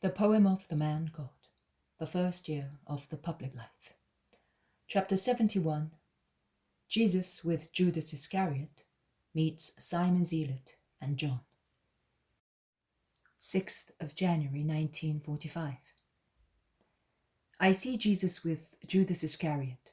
The Poem of the Man God, the first year of the public life. Chapter 71. Jesus with Judas Iscariot meets Simon Zealot and John. 6th of January 1945. I see Jesus with Judas Iscariot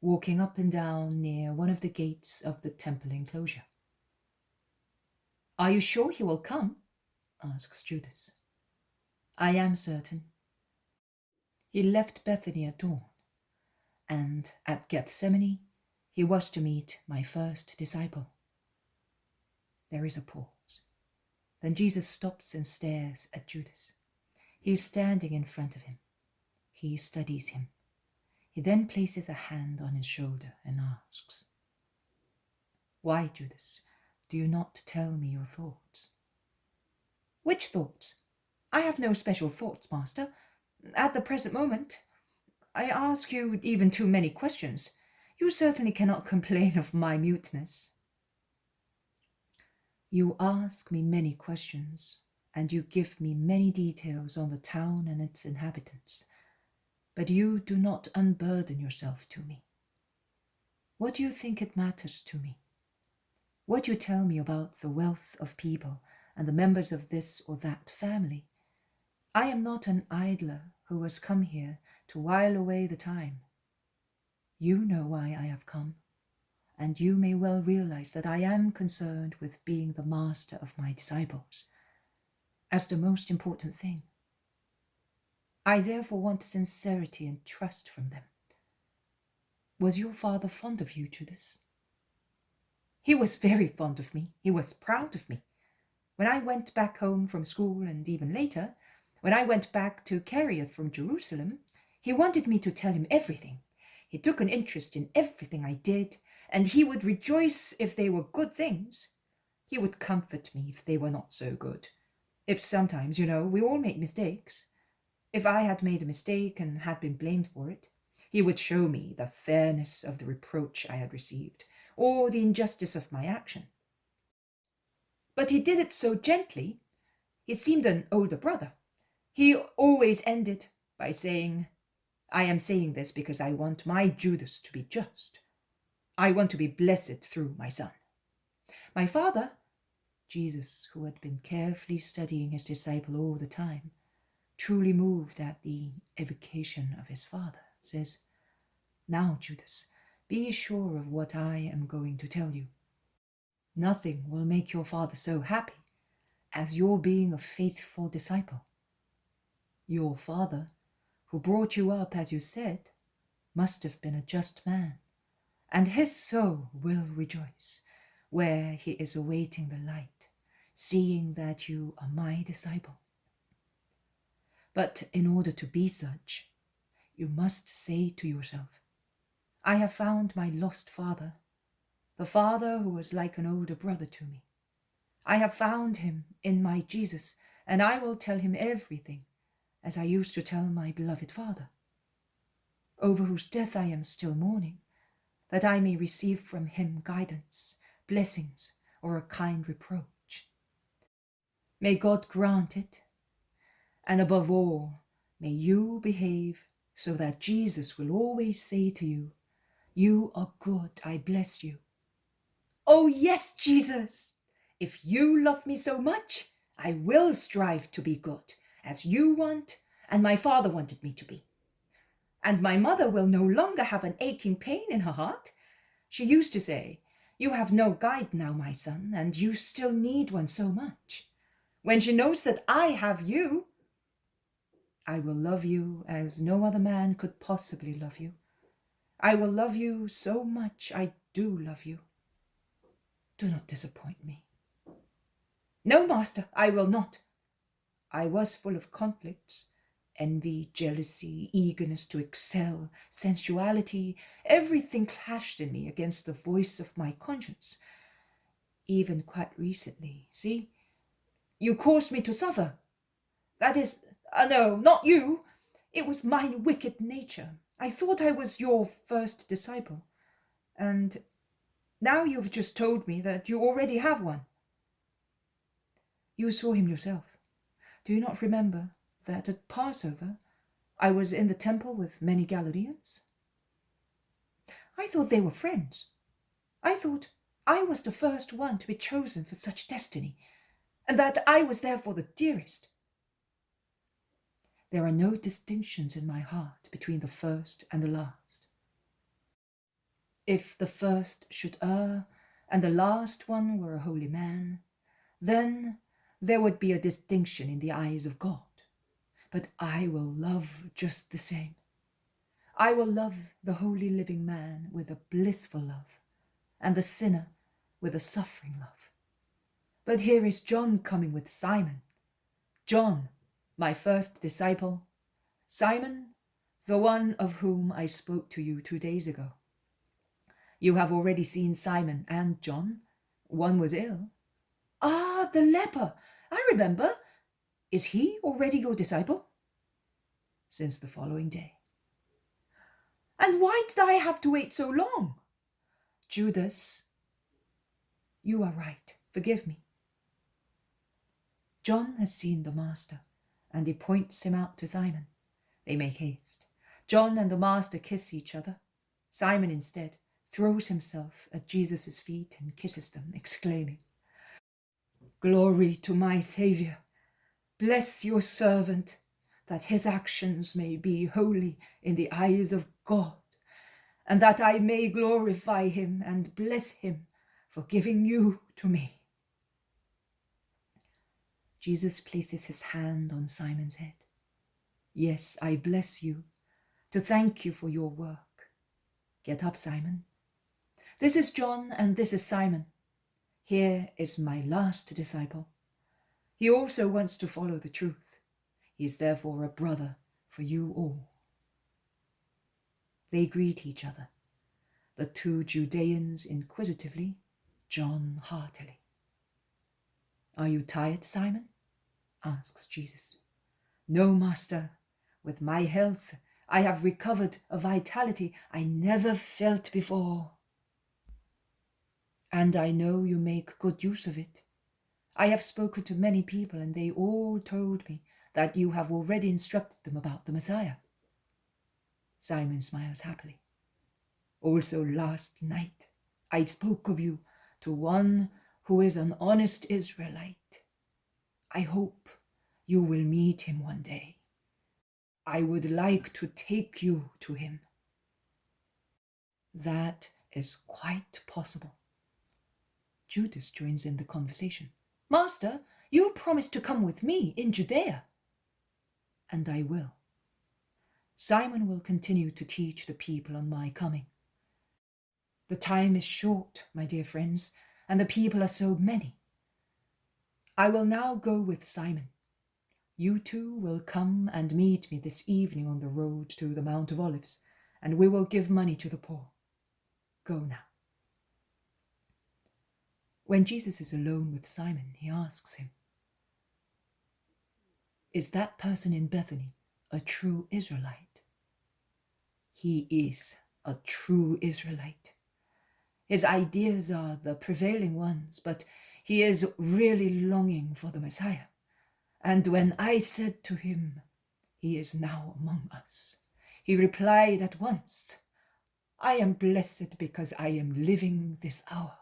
walking up and down near one of the gates of the temple enclosure. "Are you sure he will come?" asks Judas. "I am certain. He left Bethany at dawn, and at Gethsemane he was to meet my first disciple." There is a pause. Then Jesus stops and stares at Judas. He is standing in front of him. He studies him. He then places a hand on his shoulder and asks, "Why, Judas, do you not tell me your thoughts?" "Which thoughts? I have no special thoughts, Master. At the present moment, I ask you even too many questions. You certainly cannot complain of my muteness." "You ask me many questions, and you give me many details on the town and its inhabitants, but you do not unburden yourself to me. What do you think it matters to me? What you tell me about the wealth of people and the members of this or that family? I am not an idler who has come here to while away the time. You know why I have come, and you may well realize that I am concerned with being the master of my disciples, as the most important thing. I therefore want sincerity and trust from them. Was your father fond of you, Judas?" "He was very fond of me. He was proud of me. When I went back home from school, and even later, when I went back to Cariot from Jerusalem, he wanted me to tell him everything. He took an interest in everything I did, and he would rejoice if they were good things. He would comfort me if they were not so good. If sometimes, we all make mistakes. If I had made a mistake and had been blamed for it, he would show me the fairness of the reproach I had received, or the injustice of my action. But he did it so gently. He seemed an older brother. He always ended by saying, 'I am saying this because I want my Judas to be just. I want to be blessed through my son.' My father," Jesus, who had been carefully studying his disciple all the time, truly moved at the evocation of his father, says, "Now, Judas, be sure of what I am going to tell you. Nothing will make your father so happy as your being a faithful disciple. Your father, who brought you up as you said, must have been a just man, and his soul will rejoice where he is awaiting the light, seeing that you are my disciple. But in order to be such, you must say to yourself, 'I have found my lost father, the father who was like an older brother to me. I have found him in my Jesus, and I will tell him everything, as I used to tell my beloved father, over whose death I am still mourning, that I may receive from him guidance, blessings, or a kind reproach. May God grant it, and above all, may you behave so that Jesus will always say to you, 'You are good, I bless you.'" "Oh yes, Jesus! If you love me so much, I will strive to be good, as you want and my father wanted me to be. And my mother will no longer have an aching pain in her heart. She used to say, 'You have no guide now, my son, and you still need one so much.' When she knows that I have you, I will love you as no other man could possibly love you. I will love you so much I do love you. Do not disappoint me." "No, Master, I will not. I was full of conflicts, envy, jealousy, eagerness to excel, sensuality. Everything clashed in me against the voice of my conscience. Even quite recently, see, you caused me to suffer. That is, no, not you. It was my wicked nature. I thought I was your first disciple, and now you've just told me that you already have one. You saw him yourself. Do you not remember that at Passover I was in the temple with many Galileans? I thought they were friends. I thought I was the first one to be chosen for such destiny, and that I was therefore the dearest. There are no distinctions in my heart between the first and the last. If the first should err, and the last one were a holy man, then there would be a distinction in the eyes of God. But I will love just the same. I will love the holy living man with a blissful love, and the sinner with a suffering love. But here is John coming with Simon. John, my first disciple. Simon, the one of whom I spoke to you 2 days ago. You have already seen Simon and John. One was ill. Ah, the leper! I remember. Is he already your disciple? Since the following day. And why did I have to wait so long? Judas, you are right. Forgive me. John has seen the Master, and he points him out to Simon. They make haste. John and the Master kiss each other. Simon instead throws himself at Jesus' feet and kisses them, exclaiming, Glory to my Saviour. Bless your servant, that his actions may be holy in the eyes of God, and that I may glorify him and bless him for giving you to me. Jesus places his hand on Simon's head. Yes, I bless you, to thank you for your work. Get up, Simon. This is John and this is Simon. Here is my last disciple. He also wants to follow the truth. He is therefore a brother for you all. They greet each other, the 2 Judeans inquisitively, John heartily. Are you tired, Simon? Asks Jesus. No, Master. With my health, I have recovered a vitality I never felt before. And I know you make good use of it. I have spoken to many people, and they all told me that you have already instructed them about the Messiah. Simon smiles happily. Also last night, I spoke of you to one who is an honest Israelite. I hope you will meet him one day. I would like to take you to him. That is quite possible. Judas joins in the conversation. Master, you promised to come with me in Judea. And I will. Simon will continue to teach the people on my coming. The time is short, my dear friends, and the people are so many. I will now go with Simon. You two will come and meet me this evening on the road to the Mount of Olives, and we will give money to the poor. Go now. When Jesus is alone with Simon, he asks him, Is that person in Bethany a true Israelite? He is a true Israelite. His ideas are the prevailing ones, but he is really longing for the Messiah. And when I said to him, He is now among us, he replied at once, I am blessed because I am living this hour.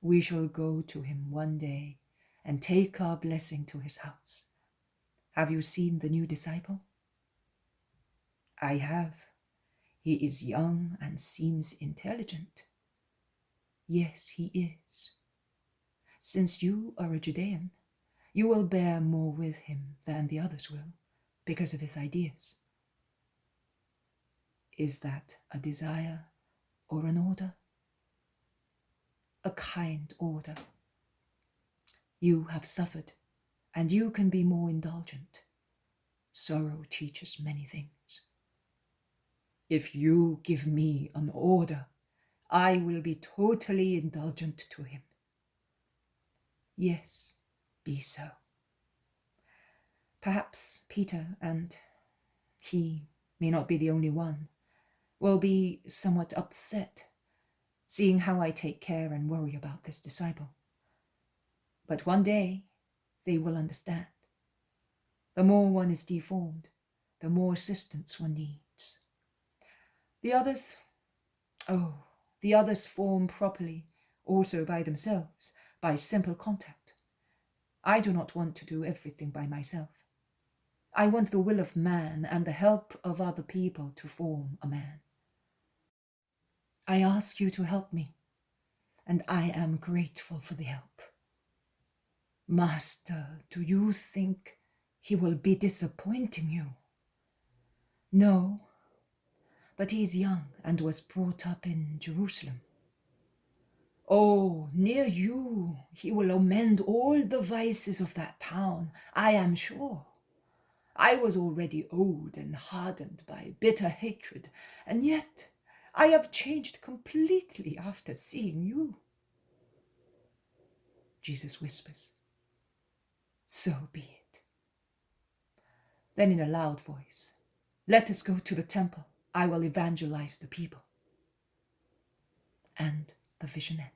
We shall go to him one day and take our blessing to his house. Have you seen the new disciple? I have. He is young and seems intelligent. Yes, he is. Since you are a Judean, you will bear more with him than the others will, because of his ideas. Is that a desire or an order? A kind order. You have suffered, and you can be more indulgent. Sorrow teaches many things. If you give me an order, I will be totally indulgent to him. Yes, be so. Perhaps Peter, and he may not be the only one, will be somewhat upset, seeing how I take care and worry about this disciple. But one day they will understand. The more one is deformed, the more assistance one needs. The others form properly, also by themselves, by simple contact. I do not want to do everything by myself. I want the will of man and the help of other people to form a man. I ask you to help me, and I am grateful for the help. Master, do you think he will be disappointing you? No, but he is young and was brought up in Jerusalem. Oh, near you he will amend all the vices of that town, I am sure. I was already old and hardened by bitter hatred, and yet I have changed completely after seeing you. Jesus whispers, so be it. Then in a loud voice, let us go to the temple. I will evangelize the people. And the vision ends.